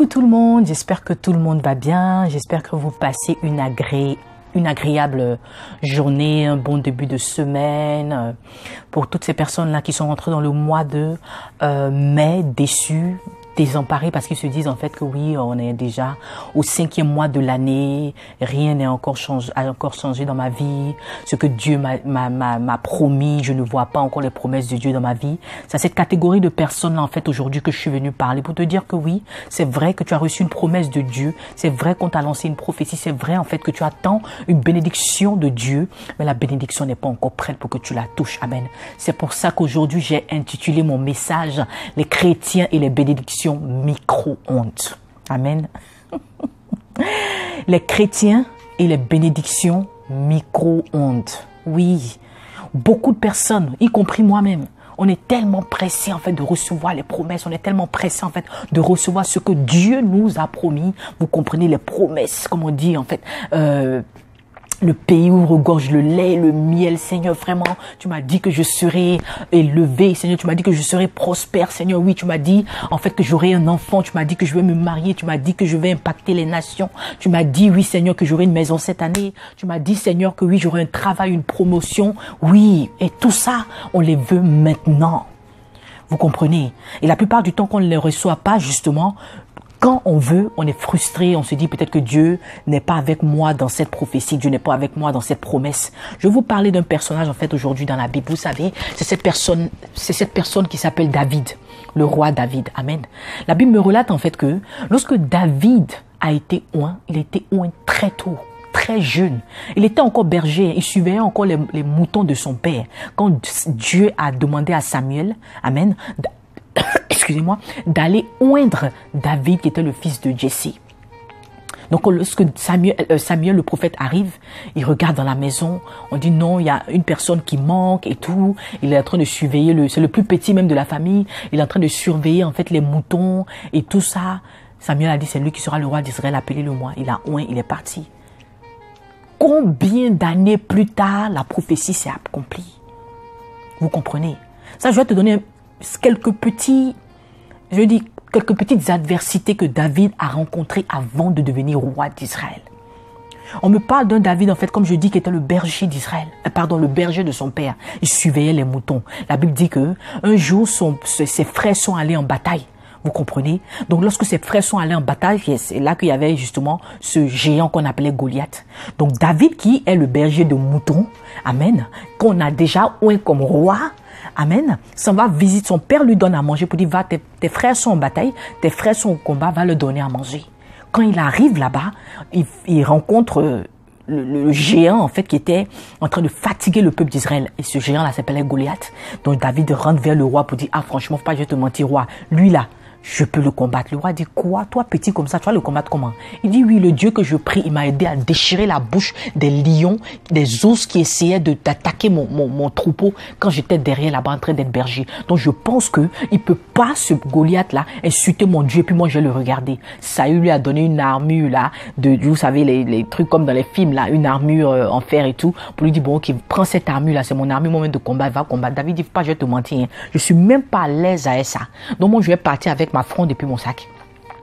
Coucou tout le monde, j'espère que tout le monde va bien, j'espère que vous passez une agréable journée, un bon début de semaine. Pour toutes ces personnes-là qui sont rentrées dans le mois de mai, déçues, désemparés parce qu'ils se disent en fait que oui, on est déjà au 5e mois de l'année, rien n'est encore changé dans ma vie, ce que Dieu m'a promis, je ne vois pas encore les promesses de Dieu dans ma vie. C'est à cette catégorie de personnes là en fait aujourd'hui que je suis venu parler pour te dire que oui, c'est vrai que tu as reçu une promesse de Dieu, c'est vrai qu'on t'a lancé une prophétie, c'est vrai en fait que tu attends une bénédiction de Dieu, mais la bénédiction n'est pas encore prête pour que tu la touches. Amen. C'est pour ça qu'aujourd'hui j'ai intitulé mon message les chrétiens et les bénédictions micro-ondes. Amen. Les chrétiens et les bénédictions micro-ondes. Oui, beaucoup de personnes, y compris moi-même, on est tellement pressé en fait de recevoir les promesses, on est tellement pressé en fait de recevoir ce que Dieu nous a promis. Vous comprenez les promesses, comme on dit en fait, le pays où regorge le lait, le miel, Seigneur, vraiment, tu m'as dit que je serai élevé, Seigneur, tu m'as dit que je serai prospère, Seigneur, oui, tu m'as dit, en fait, que j'aurai un enfant, tu m'as dit que je vais me marier, tu m'as dit que je vais impacter les nations, tu m'as dit, oui, Seigneur, que j'aurai une maison cette année, tu m'as dit, Seigneur, que oui, j'aurai un travail, une promotion, oui, et tout ça, on les veut maintenant. Vous comprenez? Et la plupart du temps qu'on ne les reçoit pas, justement, quand on veut, on est frustré, on se dit peut-être que Dieu n'est pas avec moi dans cette prophétie, Dieu n'est pas avec moi dans cette promesse. Je vais vous parler d'un personnage en fait aujourd'hui dans la Bible. Vous savez, c'est cette personne qui s'appelle David, le roi David. Amen. La Bible me relate en fait que lorsque David a été oint, il a été oint très tôt. Très jeune. Il était encore berger, il surveillait encore les moutons de son père. Quand Dieu a demandé à Samuel, amen, excusez-moi, d'aller oindre David qui était le fils de Jesse. Donc lorsque Samuel le prophète arrive, il regarde dans la maison, on dit non, il y a une personne qui manque et tout, il est en train de surveiller, c'est le plus petit même de la famille, il est en train de surveiller en fait les moutons et tout ça. Samuel a dit c'est lui qui sera le roi d'Israël, appelez-le-moi. Il a oint, il est parti. Combien d'années plus tard la prophétie s'est accomplie? Vous comprenez? Ça, je vais te donner quelques petites adversités que David a rencontrées avant de devenir roi d'Israël. On me parle d'un David, en fait, comme je dis, qui était le berger d'Israël. Le berger de son père. Il surveillait les moutons. La Bible dit que un jour, ses frères sont allés en bataille. Vous comprenez? Donc, lorsque ses frères sont allés en bataille, c'est là qu'il y avait justement ce géant qu'on appelait Goliath. Donc, David, qui est le berger de moutons, amen, qu'on a déjà oint comme roi, amen, s'en va visiter, son père lui donne à manger pour dire, va, tes frères sont en bataille, tes frères sont au combat, va leur donner à manger. Quand il arrive là-bas, il rencontre le géant, en fait, qui était en train de fatiguer le peuple d'Israël. Et ce géant-là s'appelait Goliath. Donc, David rentre vers le roi pour dire, ah, franchement, faut pas que je te mentir, roi. Lui, là, je peux le combattre. Le roi dit, quoi? Toi, petit comme ça, tu vas le combattre comment? Il dit, oui, le Dieu que je prie, il m'a aidé à déchirer la bouche des lions, des ours qui essayaient d'attaquer mon troupeau quand j'étais derrière là-bas en train d'être berger. Donc, je pense que il peut pas, ce Goliath-là, insulter mon Dieu, puis moi, je vais le regarder. Saül lui a donné une armure, là, vous savez, les trucs comme dans les films, là, une armure en fer et tout, pour lui dire, bon, ok, prends cette armure-là, c'est mon armure, moment de combat, va combattre. David dit, pas, je vais te mentir, hein. Je suis même pas à l'aise à ça. Donc, moi, je vais partir avec ma fronde et puis mon sac.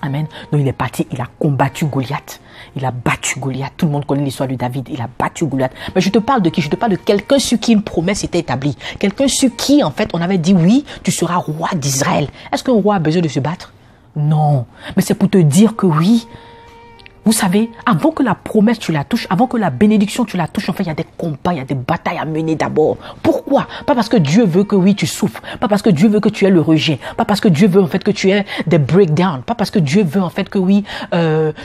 Amen. Donc il est parti, il a combattu Goliath. Il a battu Goliath. Tout le monde connaît l'histoire de David. Il a battu Goliath. Mais je te parle de qui? Je te parle de quelqu'un sur qui une promesse était établie. Quelqu'un sur qui, en fait, on avait dit oui, tu seras roi d'Israël. Est-ce qu'un roi a besoin de se battre? Non. Mais c'est pour te dire que oui. Vous savez, avant que la promesse tu la touches, avant que la bénédiction tu la touches, en fait, il y a des combats, il y a des batailles à mener d'abord. Pourquoi? Pas parce que Dieu veut que oui, tu souffres. Pas parce que Dieu veut que tu aies le rejet. Pas parce que Dieu veut en fait que tu aies des breakdowns. Pas parce que Dieu veut en fait que oui,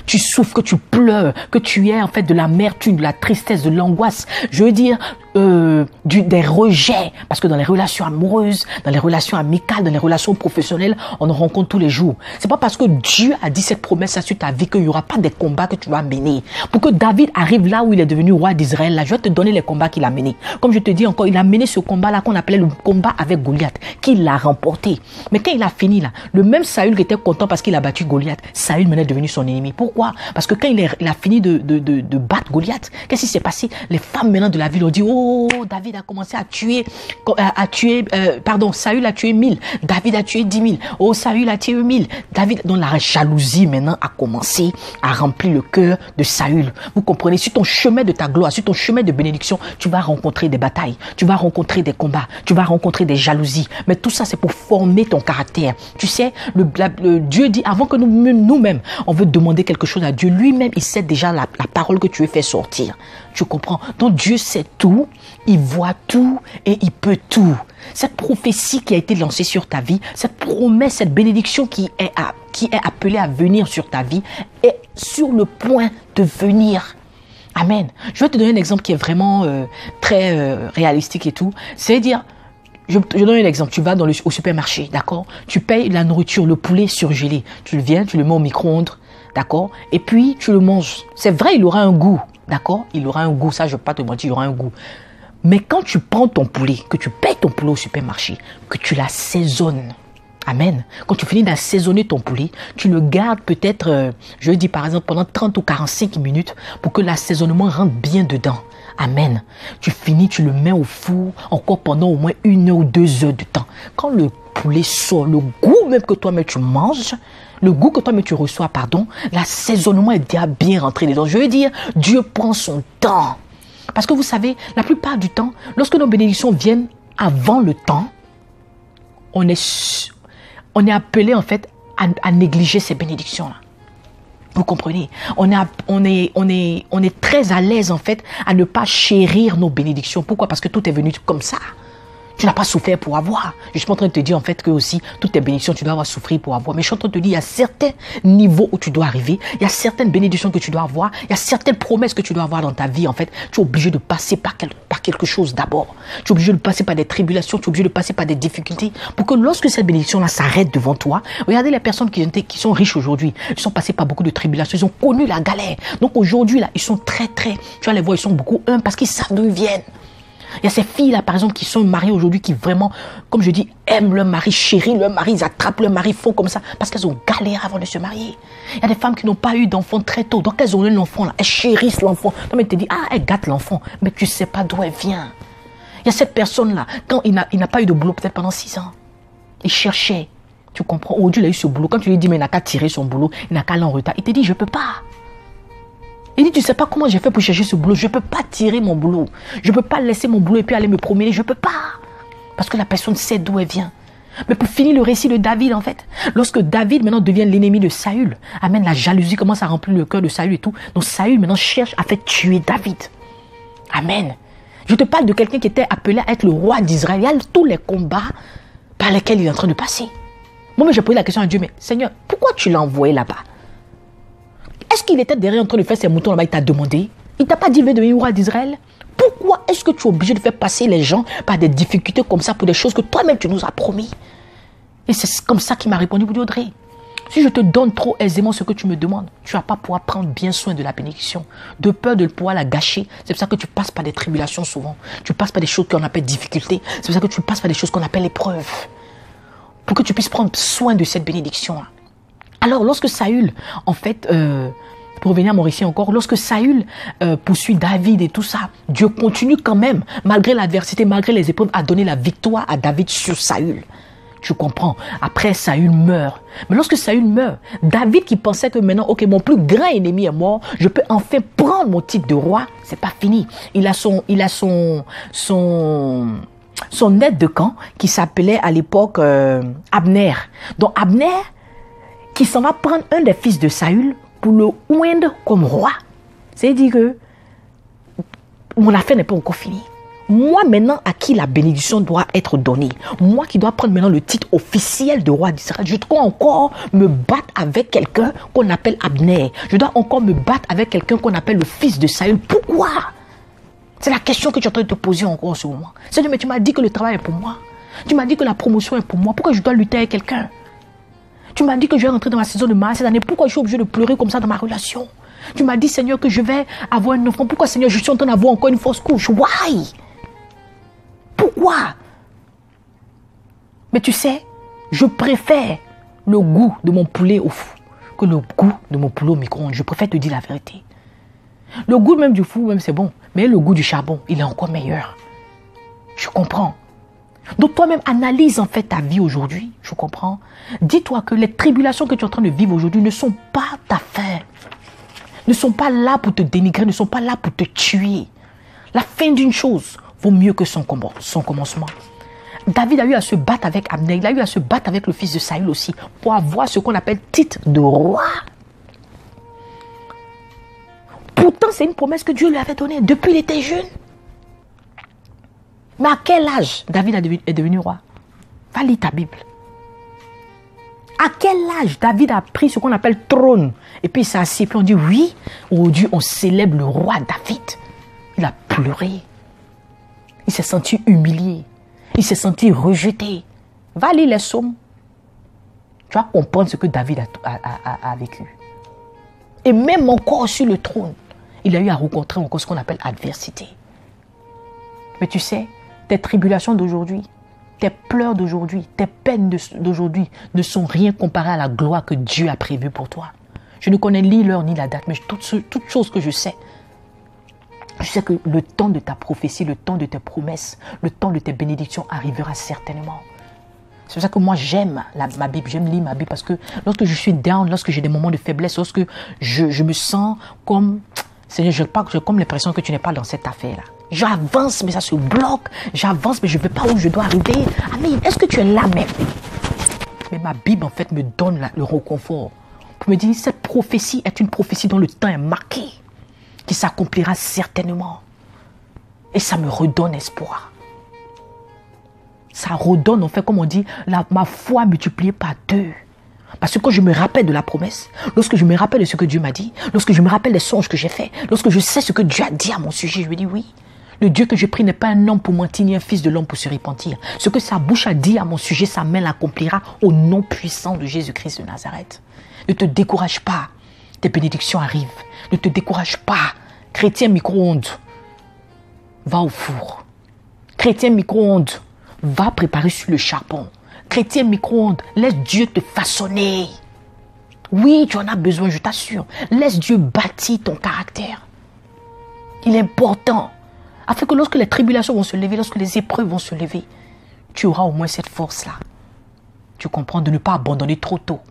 tu souffres, que tu pleures, que tu aies en fait de l'amertume, de la tristesse, de l'angoisse. Je veux dire, des rejets. Parce que dans les relations amoureuses, dans les relations amicales, dans les relations professionnelles, on en rencontre tous les jours. C'est pas parce que Dieu a dit cette promesse sur ta vie qu'il n'y aura pas des combats combats que tu dois mener. Pour que David arrive là où il est devenu roi d'Israël, là, je vais te donner les combats qu'il a menés. Comme je te dis encore, il a mené ce combat-là qu'on appelait le combat avec Goliath, qu'il a remporté. Mais quand il a fini là, le même Saül qui était content parce qu'il a battu Goliath, Saül maintenant est devenu son ennemi. Pourquoi? Parce que quand il a fini de battre Goliath, qu'est-ce qui s'est passé? Les femmes maintenant de la ville ont dit, oh, David a commencé à tuer, Saül a tué 1000, David a tué 10 000, oh, Saül a tué 1000. David, donc la jalousie maintenant a commencé à remplir le cœur de Saül. Vous comprenez? Sur ton chemin de ta gloire, sur ton chemin de bénédiction, tu vas rencontrer des batailles, tu vas rencontrer des combats, tu vas rencontrer des jalousies. Mais tout ça, c'est pour former ton caractère. Tu sais, Dieu dit, avant que nous-mêmes, on veut demander quelque chose à Dieu, lui-même, il sait déjà la parole que tu veux faire sortir. Tu comprends? Donc Dieu sait tout, il voit tout et il peut tout. Cette prophétie qui a été lancée sur ta vie, cette promesse, cette bénédiction qui est appelée à venir sur ta vie est sur le point de venir. Amen. Je vais te donner un exemple qui est vraiment très réalistique et tout. C'est-à-dire, je donne un exemple. Tu vas au supermarché, d'accord? Tu payes la nourriture, le poulet surgelé. Tu le viens, tu le mets au micro-ondes, d'accord? Et puis, tu le manges. C'est vrai, il aura un goût, d'accord? Il aura un goût, ça, je ne vais pas te mentir, il aura un goût. Mais quand tu prends ton poulet, que tu payes ton poulet au supermarché, que tu l'assaisonnes, amen. Quand tu finis d'assaisonner ton poulet, tu le gardes peut-être, je dis par exemple, pendant 30 ou 45 minutes pour que l'assaisonnement rentre bien dedans. Amen. Tu finis, tu le mets au four encore pendant au moins 1 heure ou 2 heures de temps. Quand le poulet sort, le goût même que toi-même tu manges, le goût que toi-même tu reçois, l'assaisonnement est déjà bien rentré dedans. Je veux dire, Dieu prend son temps. Parce que vous savez, la plupart du temps, lorsque nos bénédictions viennent avant le temps, on est appelé en fait à négliger ces bénédictions-là. Vous comprenez? On est très à l'aise en fait à ne pas chérir nos bénédictions. Pourquoi? Parce que tout est venu comme ça. Tu n'as pas souffert pour avoir. Je suis pas en train de te dire en fait que aussi toutes tes bénédictions tu dois avoir souffert pour avoir. Mais je suis en train de te dire il y a certains niveaux où tu dois arriver. Il y a certaines bénédictions que tu dois avoir. Il y a certaines promesses que tu dois avoir dans ta vie en fait. Tu es obligé de passer par quelque chose d'abord. Tu es obligé de passer par des tribulations. Tu es obligé de passer par des difficultés pour que lorsque cette bénédiction là s'arrête devant toi. Regardez les personnes qui sont riches aujourd'hui. Ils sont passés par beaucoup de tribulations. Ils ont connu la galère. Donc aujourd'hui là ils sont très. Tu vas les voir, ils sont beaucoup humbles parce qu'ils savent d'où ils viennent. Il y a ces filles-là, par exemple, qui sont mariées aujourd'hui, qui vraiment, comme je dis, aiment leur mari, chérissent leur mari, ils attrapent leur mari, font comme ça, parce qu'elles ont galéré avant de se marier. Il y a des femmes qui n'ont pas eu d'enfant très tôt, donc elles ont eu l'enfant, là, elles chérissent l'enfant. Non, mais tu te dis, elle gâte l'enfant, mais tu ne sais pas d'où elle vient. Il y a cette personne-là, quand il n'a pas eu de boulot, peut-être pendant 6 ans, il cherchait, tu comprends, aujourd'hui, il a eu ce boulot. Quand tu lui dis, mais il n'a qu'à tirer son boulot, il n'a qu'à aller en retard, il te dit, je ne peux pas. Il dit, tu ne sais pas comment j'ai fait pour chercher ce boulot. Je ne peux pas tirer mon boulot. Je ne peux pas laisser mon boulot et puis aller me promener. Je ne peux pas. Parce que la personne sait d'où elle vient. Mais pour finir le récit de David, en fait, lorsque David maintenant devient l'ennemi de Saül, amen, la jalousie commence à remplir le cœur de Saül et tout. Donc Saül maintenant cherche à faire tuer David. Amen. Je te parle de quelqu'un qui était appelé à être le roi d'Israël. Il y a tous les combats par lesquels il est en train de passer. Moi, j'ai posé la question à Dieu, mais Seigneur, pourquoi tu l'as envoyé là-bas? Est-ce qu'il était derrière en train de faire ses moutons là-bas? Il t'a demandé? Il t'a pas dit de devenir roi d'Israël? Pourquoi est-ce que tu es obligé de faire passer les gens par des difficultés comme ça pour des choses que toi-même tu nous as promis? Et c'est comme ça qu'il m'a répondu, Audrey. Si je te donne trop aisément ce que tu me demandes, tu ne vas pas pouvoir prendre bien soin de la bénédiction. De peur de pouvoir la gâcher. C'est pour ça que tu passes par des tribulations souvent. Tu passes par des choses qu'on appelle difficultés. C'est pour ça que tu passes par des choses qu'on appelle épreuves. Pour que tu puisses prendre soin de cette bénédiction-là. Alors, lorsque Saül, en fait, pour revenir à mon récit encore, lorsque Saül poursuit David et tout ça, Dieu continue quand même, malgré l'adversité, malgré les épreuves, à donner la victoire à David sur Saül. Tu comprends? Après, Saül meurt. Mais lorsque Saül meurt, David qui pensait que maintenant, ok, mon plus grand ennemi est mort, je peux enfin prendre mon titre de roi, c'est pas fini. Il a son aide de camp qui s'appelait à l'époque Abner. Donc Abner, qui s'en va prendre un des fils de Saül pour le oindre comme roi. C'est-à-dire que mon affaire n'est pas encore finie. Moi maintenant à qui la bénédiction doit être donnée, moi qui dois prendre maintenant le titre officiel de roi d'Israël, je dois encore me battre avec quelqu'un qu'on appelle Abner. Je dois encore me battre avec quelqu'un qu'on appelle le fils de Saül. Pourquoi? C'est la question que tu es en train de te poser encore en ce moment. Seigneur, mais tu m'as dit que le travail est pour moi. Tu m'as dit que la promotion est pour moi. Pourquoi je dois lutter avec quelqu'un? Tu m'as dit que je vais rentrer dans ma saison de mariage cette année. Pourquoi je suis obligé de pleurer comme ça dans ma relation? Tu m'as dit, Seigneur, que je vais avoir un enfant. Pourquoi, Seigneur, je suis en train d'avoir encore une fausse couche? Why? Pourquoi? Mais tu sais, je préfère le goût de mon poulet au four que le goût de mon poulet au micro-ondes. Je préfère te dire la vérité. Le goût même du four, même c'est bon. Mais le goût du charbon, il est encore meilleur. Je comprends. Donc toi-même, analyse en fait ta vie aujourd'hui. Je comprends. Dis-toi que les tribulations que tu es en train de vivre aujourd'hui ne sont pas ta fin. Ne sont pas là pour te dénigrer, ne sont pas là pour te tuer. La fin d'une chose vaut mieux que son commencement. David a eu à se battre avec Abner, il a eu à se battre avec le fils de Saül aussi, pour avoir ce qu'on appelle titre de roi. Pourtant, c'est une promesse que Dieu lui avait donnée depuis qu'il était jeune. Mais à quel âge David est devenu roi? Va lire ta Bible. À quel âge David a pris ce qu'on appelle trône? Et puis il s'est assis, et puis on dit oui, aujourd'hui on célèbre le roi David. Il a pleuré. Il s'est senti humilié. Il s'est senti rejeté. Va lire les psaumes. Tu vas comprendre ce que David a vécu. Et même encore sur le trône, il a eu à rencontrer encore ce qu'on appelle adversité. Mais tu sais, tes tribulations d'aujourd'hui, tes pleurs d'aujourd'hui, tes peines d'aujourd'hui ne sont rien comparées à la gloire que Dieu a prévue pour toi. Je ne connais ni l'heure ni la date, mais toute chose que je sais que le temps de ta prophétie, le temps de tes promesses, le temps de tes bénédictions arrivera certainement. C'est pour ça que moi j'aime ma Bible, j'aime lire ma Bible parce que lorsque je suis down, lorsque j'ai des moments de faiblesse, lorsque je me sens comme, Seigneur, j'ai comme l'impression que tu n'es pas dans cette affaire-là. J'avance mais ça se bloque, j'avance mais je ne vais pas où je dois arriver. Amen, est-ce que tu es là même? Mais ma Bible en fait me donne le réconfort pour me dire cette prophétie est une prophétie dont le temps est marqué, qui s'accomplira certainement. Et ça me redonne espoir. Ça redonne, en fait, comme on dit, ma foi multipliée par 2. Parce que quand je me rappelle de la promesse, lorsque je me rappelle de ce que Dieu m'a dit, lorsque je me rappelle des songes que j'ai faits, lorsque je sais ce que Dieu a dit à mon sujet, je me dis oui. Le Dieu que je prie n'est pas un homme pour mentir, ni un fils de l'homme pour se repentir. Ce que sa bouche a dit à mon sujet, sa main l'accomplira au nom puissant de Jésus-Christ de Nazareth. Ne te décourage pas. Tes bénédictions arrivent. Ne te décourage pas. Chrétien micro-ondes, va au four. Chrétien micro-ondes, va préparer sur le charbon. Chrétien micro-ondes, laisse Dieu te façonner. Oui, tu en as besoin, je t'assure. Laisse Dieu bâtir ton caractère. Il est important. Afin que lorsque les tribulations vont se lever, lorsque les épreuves vont se lever, tu auras au moins cette force-là. Tu comprends, de ne pas abandonner trop tôt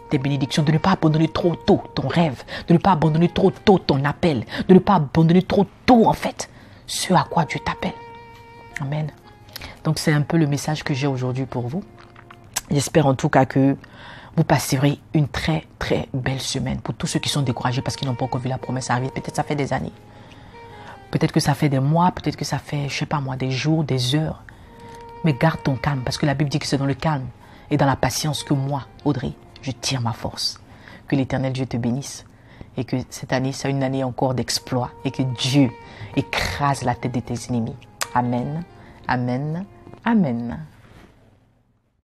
tes bénédictions, de ne pas abandonner trop tôt ton rêve, de ne pas abandonner trop tôt ton appel, de ne pas abandonner trop tôt en fait ce à quoi Dieu t'appelle. Amen. Donc c'est un peu le message que j'ai aujourd'hui pour vous. J'espère en tout cas que vous passerez une très très belle semaine pour tous ceux qui sont découragés parce qu'ils n'ont pas encore vu la promesse arriver. Peut-être ça fait des années. Peut-être que ça fait des mois, peut-être que ça fait, je sais pas moi, des jours, des heures. Mais garde ton calme parce que la Bible dit que c'est dans le calme et dans la patience que moi, Audrey, je tire ma force. Que l'Éternel Dieu te bénisse et que cette année soit une année encore d'exploit et que Dieu écrase la tête de tes ennemis. Amen, amen, amen.